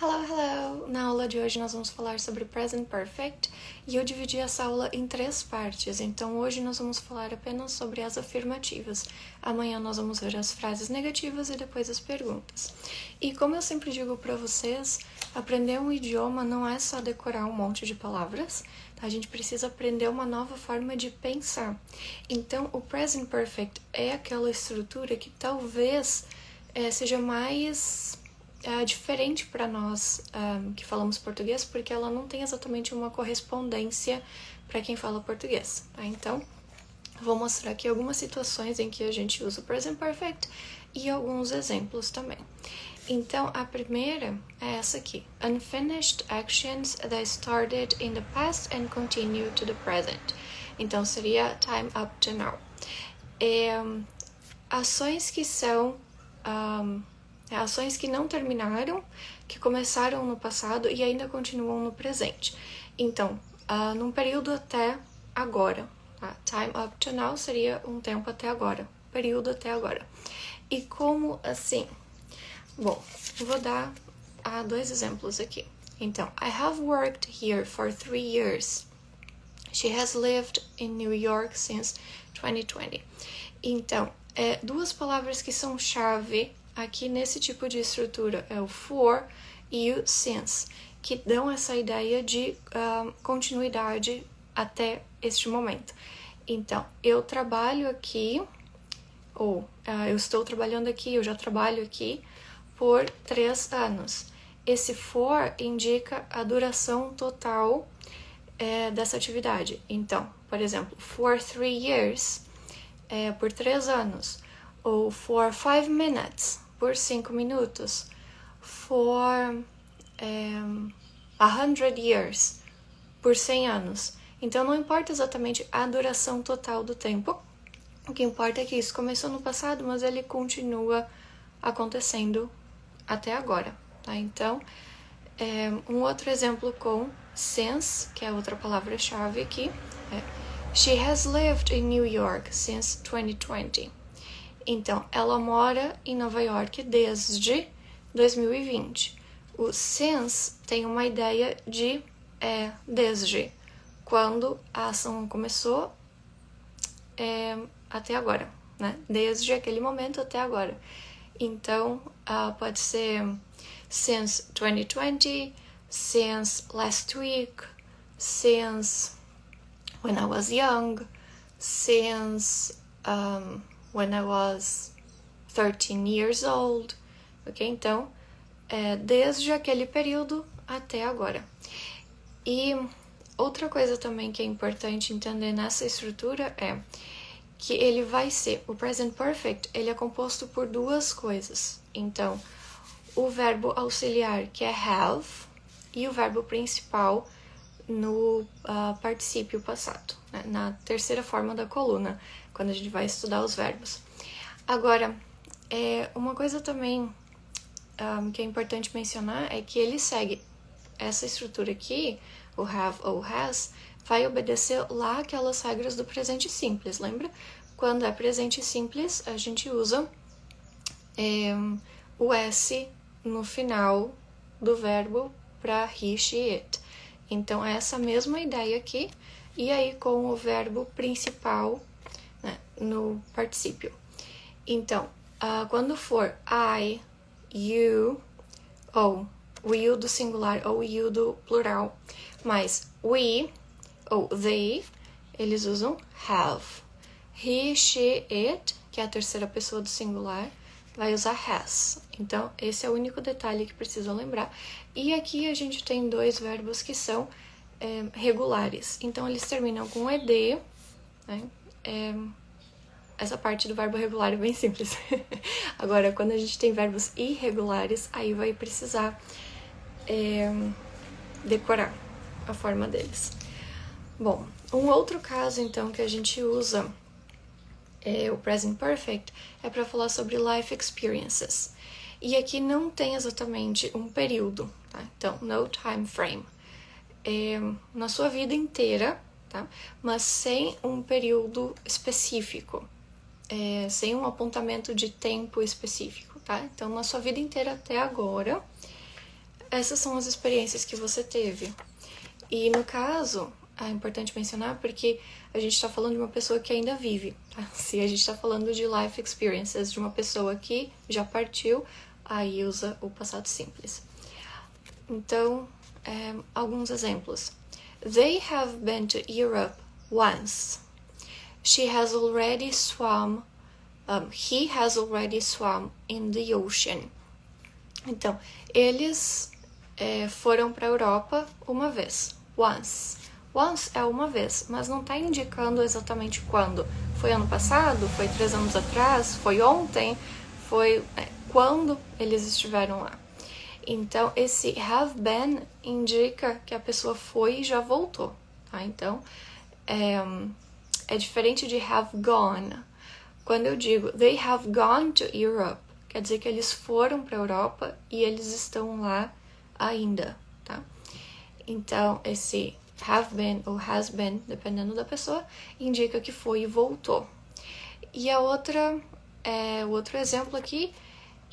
Hello, hello! Na aula de hoje nós vamos falar sobre Present Perfect e eu dividi essa aula em 3 partes, então hoje nós vamos falar apenas sobre as afirmativas. Amanhã nós vamos ver as frases negativas e depois as perguntas. E como eu sempre digo para vocês, aprender um idioma não é só decorar um monte de palavras, tá? A gente precisa aprender uma nova forma de pensar. Então o Present Perfect é aquela estrutura que talvez seja mais diferente para nós que falamos português, porque ela não tem exatamente uma correspondência para quem fala português, tá? Então, vou mostrar aqui algumas situações em que a gente usa o Present Perfect e alguns exemplos também. Então, a primeira é essa aqui. Unfinished actions that started in the past and continue to the present. Então, seria time up to now. Ações que são... ações que não terminaram, que começaram no passado e ainda continuam no presente. Então, num período até agora. Tá? Time up to now seria um tempo até agora. Período até agora. E como assim? Bom, eu vou dar 2 exemplos aqui. Então, I have worked here for 3 years. She has lived in New York since 2020. Então, 2 palavras que são chave aqui nesse tipo de estrutura é o for e o since, que dão essa ideia de continuidade até este momento. Então, eu trabalho aqui, ou eu estou trabalhando aqui, eu já trabalho aqui por 3 anos. Esse for indica a duração total dessa atividade. Então, por exemplo, for 3 years, por 3 anos, ou for 5 minutes, por 5 minutos, for 100 years, por 100 anos. Então, não importa exatamente a duração total do tempo, o que importa é que isso começou no passado, mas ele continua acontecendo até agora, tá? Então, um outro exemplo com since, que é outra palavra-chave aqui, She has lived in New York since 2020. Então, ela mora em Nova York desde 2020. O since tem uma ideia de desde, quando a ação começou até agora, né? Desde aquele momento até agora. Então, pode ser since 2020, since last week, since when I was young, since... when I was 13 years old, ok? Então, desde aquele período até agora. E outra coisa também que é importante entender nessa estrutura é que ele vai ser, o Present Perfect, ele é composto por 2 coisas. Então, o verbo auxiliar, que é have, e o verbo principal no particípio passado, né? Na terceira forma da coluna, quando a gente vai estudar os verbos. Agora, uma coisa também que é importante mencionar é que ele segue essa estrutura aqui, o have ou has, vai obedecer lá aquelas regras do presente simples, lembra? Quando é presente simples, a gente usa o S no final do verbo para he, she, it. Então, é essa mesma ideia aqui, e aí com o verbo principal, né, no particípio. Então, quando for I, you, ou o you do singular ou o you do plural, mas we ou they, eles usam have. He, she, it, que é a terceira pessoa do singular, vai usar has. Então, esse é o único detalhe que precisa lembrar. E aqui a gente tem 2 verbos que são regulares. Então, eles terminam com ed, né? Essa parte do verbo regular é bem simples. Agora, quando a gente tem verbos irregulares, aí vai precisar decorar a forma deles. Bom, um outro caso, então, que a gente usa o Present Perfect é para falar sobre life experiences. E aqui não tem exatamente um período, tá? Então, no time frame. Na sua vida inteira, tá? Mas sem um período específico. Sem um apontamento de tempo específico, tá? Então, na sua vida inteira até agora, essas são as experiências que você teve. E no caso, é importante mencionar porque a gente está falando de uma pessoa que ainda vive, tá? Se a gente está falando de life experiences de uma pessoa que já partiu, aí usa o passado simples. Então, alguns exemplos. They have been to Europe once. She has already swum. He has already swum in the ocean. Então, eles foram para a Europa uma vez. Once. Once é uma vez, mas não está indicando exatamente quando. Foi ano passado? Foi 3 anos atrás? Foi ontem? Foi quando eles estiveram lá. Então, esse have been indica que a pessoa foi e já voltou, tá? Então, é diferente de have gone. Quando eu digo they have gone to Europe, quer dizer que eles foram para a Europa e eles estão lá ainda, tá? Então, esse have been ou has been, dependendo da pessoa, indica que foi e voltou. E a outra, o outro exemplo aqui,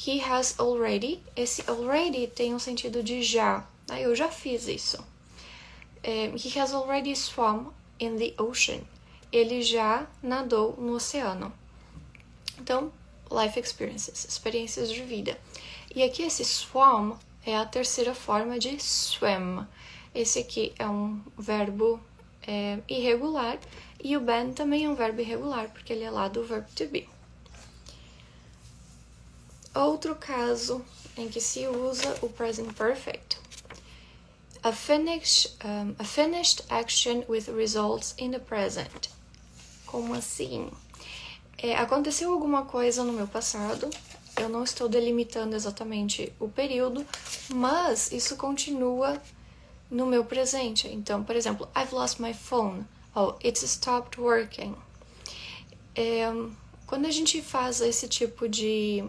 he has already. Esse already tem um sentido de já. Eu já fiz isso. He has already swum in the ocean. Ele já nadou no oceano. Então, life experiences, experiências de vida. E aqui esse swam é a terceira forma de swim. Esse aqui é um verbo irregular e o been também é um verbo irregular, porque ele é lá do verb to be. Outro caso em que se usa o present perfect. A finished action with results in the present. Como assim? Aconteceu alguma coisa no meu passado, eu não estou delimitando exatamente o período, mas isso continua no meu presente. Então, por exemplo, I've lost my phone, or it's stopped working. Quando a gente faz esse tipo de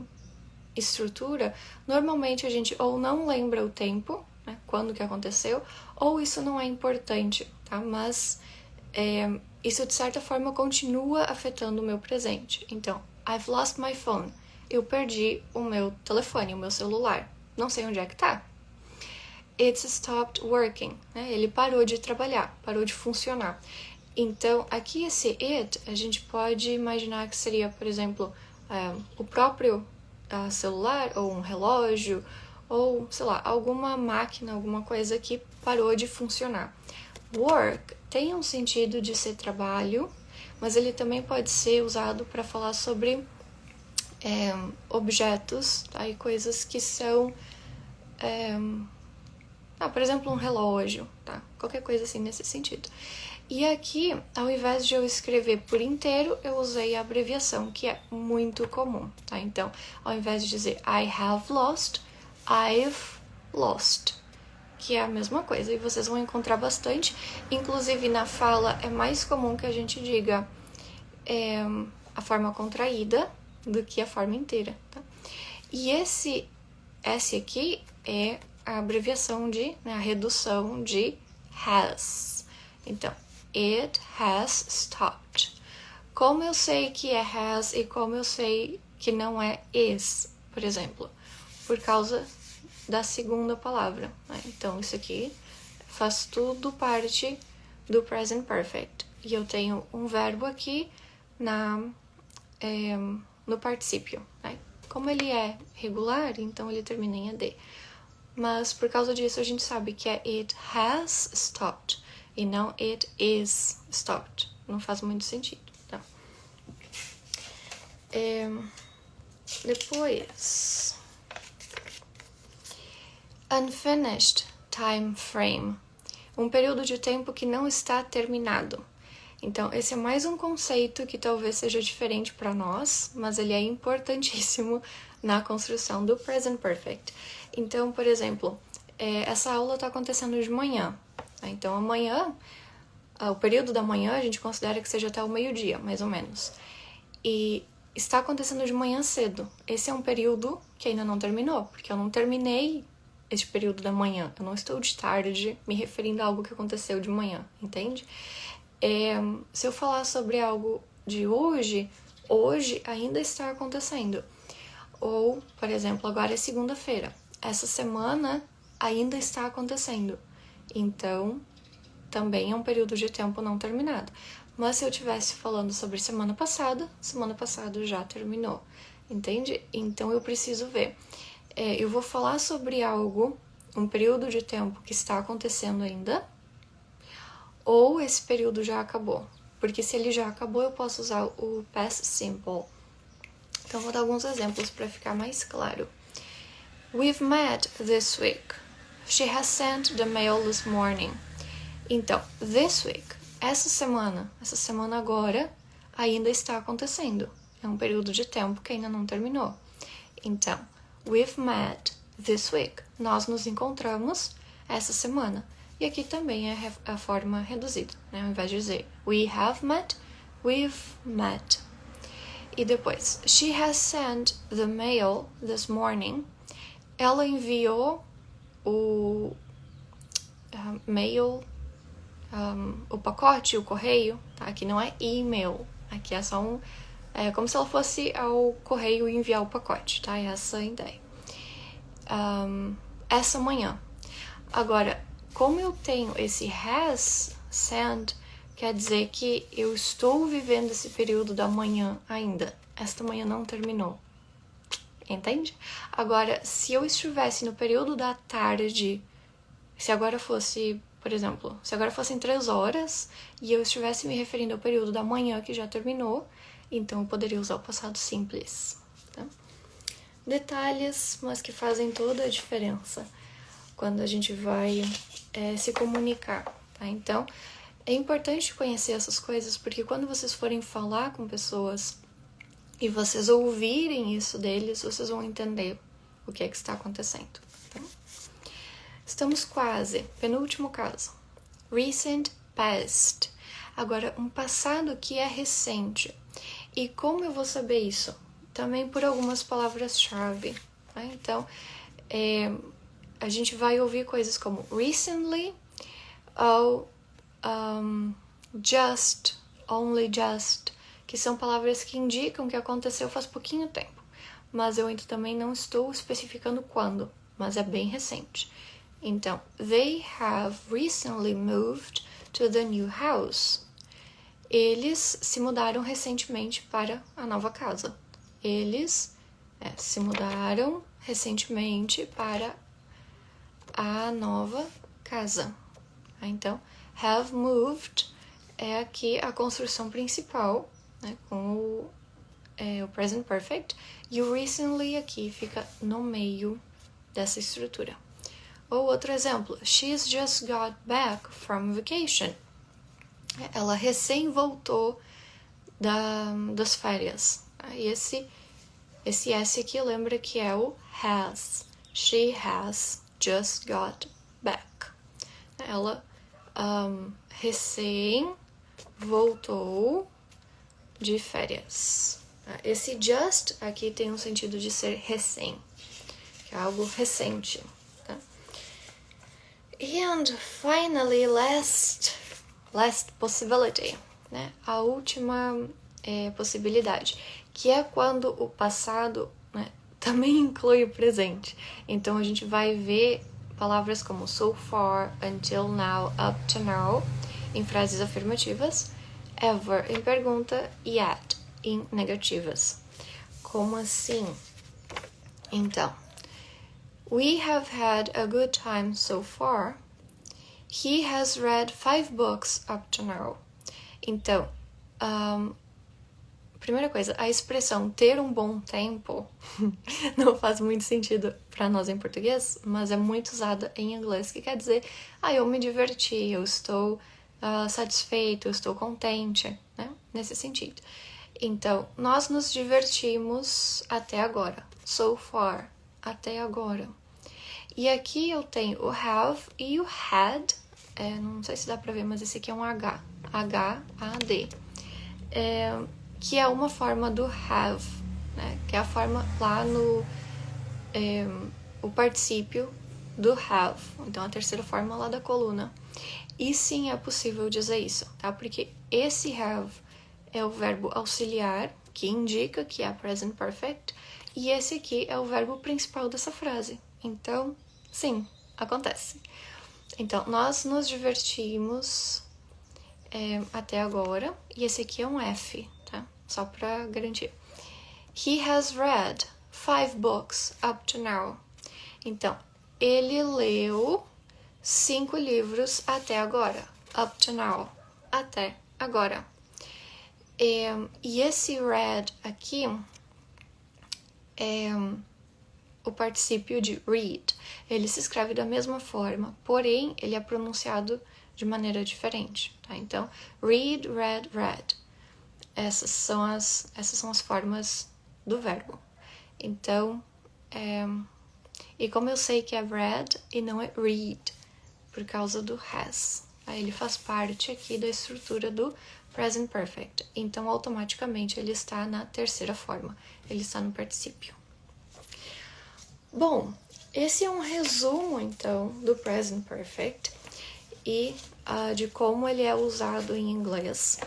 estrutura, normalmente a gente ou não lembra o tempo, né, quando que aconteceu, ou isso não é importante, tá? Mas isso de certa forma continua afetando o meu presente. Então, I've lost my phone. Eu perdi o meu telefone, o meu celular. Não sei onde é que tá. It's stopped working. Né? Ele parou de trabalhar, parou de funcionar. Então, aqui esse it, a gente pode imaginar que seria, por exemplo, o próprio celular, ou um relógio, ou, sei lá, alguma máquina, alguma coisa que parou de funcionar. Work tem um sentido de ser trabalho, mas ele também pode ser usado para falar sobre objetos, tá? E coisas que são, por exemplo, um relógio, tá? Qualquer coisa assim nesse sentido. E aqui, ao invés de eu escrever por inteiro, eu usei a abreviação, que é muito comum, tá? Então, ao invés de dizer I have lost, I've lost, que é a mesma coisa, e vocês vão encontrar bastante. Inclusive, na fala, é mais comum que a gente diga a forma contraída do que a forma inteira, tá? E esse S aqui é a abreviação a redução de has. Então, it has stopped. Como eu sei que é has e como eu sei que não é is, por exemplo? Por causa da segunda palavra, né? Então, isso aqui faz tudo parte do present perfect. E eu tenho um verbo aqui no particípio, né? Como ele é regular, então ele termina em ed. Mas por causa disso a gente sabe que é it has stopped e não it is stopped. Não faz muito sentido, tá? Depois, unfinished time frame, um período de tempo que não está terminado. Então, esse é mais um conceito que talvez seja diferente para nós, mas ele é importantíssimo na construção do present perfect. Então, por exemplo, essa aula está acontecendo de manhã. Tá? Então, amanhã, o período da manhã, a gente considera que seja até o meio-dia, mais ou menos. E está acontecendo de manhã cedo. Esse é um período que ainda não terminou, porque eu não terminei este período da manhã. Eu não estou de tarde me referindo a algo que aconteceu de manhã, entende? Se eu falar sobre algo de hoje ainda está acontecendo. Ou, por exemplo, agora é segunda-feira. Essa semana ainda está acontecendo. Então, também é um período de tempo não terminado. Mas se eu estivesse falando sobre semana passada já terminou, entende? Então eu preciso ver. Eu vou falar sobre algo, um período de tempo que está acontecendo ainda, ou esse período já acabou. Porque se ele já acabou, eu posso usar o past simple. Então vou dar alguns exemplos para ficar mais claro. We've met this week. She has sent the mail this morning. Então, this week, essa semana agora, ainda está acontecendo. É um período de tempo que ainda não terminou. Então, we've met this week. Nós nos encontramos essa semana. E aqui também é a forma reduzida, né? Ao invés de dizer we have met, we've met. E depois, she has sent the mail this morning. Ela enviou o mail, o pacote, o correio, tá? Aqui não é e-mail, aqui é só é como se ela fosse ao correio enviar o pacote, tá? Essa é a ideia. Essa manhã. Agora, como eu tenho esse has sent, quer dizer que eu estou vivendo esse período da manhã ainda. Esta manhã não terminou. Entende? Agora, se eu estivesse no período da tarde, se agora fosse, por exemplo, se agora fossem 3 horas e eu estivesse me referindo ao período da manhã que já terminou, então eu poderia usar o passado simples. Tá? Detalhes, mas que fazem toda a diferença quando a gente vai se comunicar. Tá? Então, é importante conhecer essas coisas, porque quando vocês forem falar com pessoas e vocês ouvirem isso deles, vocês vão entender o que é que está acontecendo. Tá? Estamos quase. Penúltimo caso. Recent past. Agora, um passado que é recente. E como eu vou saber isso? Também por algumas palavras-chave. Tá? Então, a gente vai ouvir coisas como recently ou just, only just, que são palavras que indicam que aconteceu faz pouquinho tempo. Mas eu ainda também não estou especificando quando, mas é bem recente. Então, they have recently moved to the new house. Eles se mudaram recentemente para a nova casa. Eles se mudaram recentemente para a nova casa. Então, have moved é aqui a construção principal, né, com o present perfect, e o recently aqui fica no meio dessa estrutura. Ou outro exemplo, she's just got back from vacation. Ela recém voltou das férias. E esse S aqui lembra que é o has. She has just got back. Ela recém voltou de férias. Esse just aqui tem um sentido de ser recém, que é algo recente. Tá? And finally, last possibility, né? A última possibilidade, que é quando o passado, né, também inclui o presente. Então a gente vai ver palavras como so far, until now, up to now em frases afirmativas, ever em pergunta e at em negativas. Como assim? Então, we have had a good time so far. He has read 5 books up to now. Então, primeira coisa, a expressão ter um bom tempo não faz muito sentido para nós em português, mas é muito usada em inglês, que quer dizer, eu me diverti, eu estou satisfeito, eu estou contente, né? Nesse sentido. Então, nós nos divertimos até agora. So far, até agora. E aqui eu tenho o have e o had. Não sei se dá pra ver, mas esse aqui é um H. H-A-D. Que é uma forma do have, né? Que é a forma lá no... o particípio do have. Então, a terceira forma lá da coluna. E sim, é possível dizer isso, tá? Porque esse have é o verbo auxiliar, que indica que é present perfect, e esse aqui é o verbo principal dessa frase. Então, sim, acontece. Então, nós nos divertimos até agora. E esse aqui é um F, tá? Só pra garantir. He has read 5 books up to now. Então, ele leu 5 livros até agora. Up to now. Até agora. E esse read aqui é o particípio de read. Ele se escreve da mesma forma, porém, ele é pronunciado de maneira diferente, tá? Então, read, read, read. Essas são as formas do verbo. Então, e como eu sei que é read e não é read, por causa do has, aí ele faz parte aqui da estrutura do present perfect. Então, automaticamente, ele está na terceira forma. Ele está no particípio. Bom, esse é um resumo, então, do present perfect e de como ele é usado em inglês.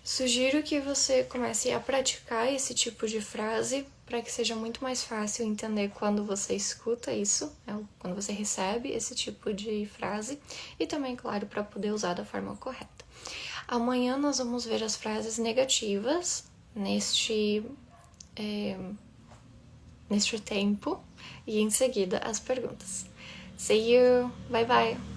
Sugiro que você comece a praticar esse tipo de frase para que seja muito mais fácil entender quando você escuta isso, quando você recebe esse tipo de frase, e também, claro, para poder usar da forma correta. Amanhã nós vamos ver as frases negativas neste tempo e em seguida as perguntas. See you! Bye bye!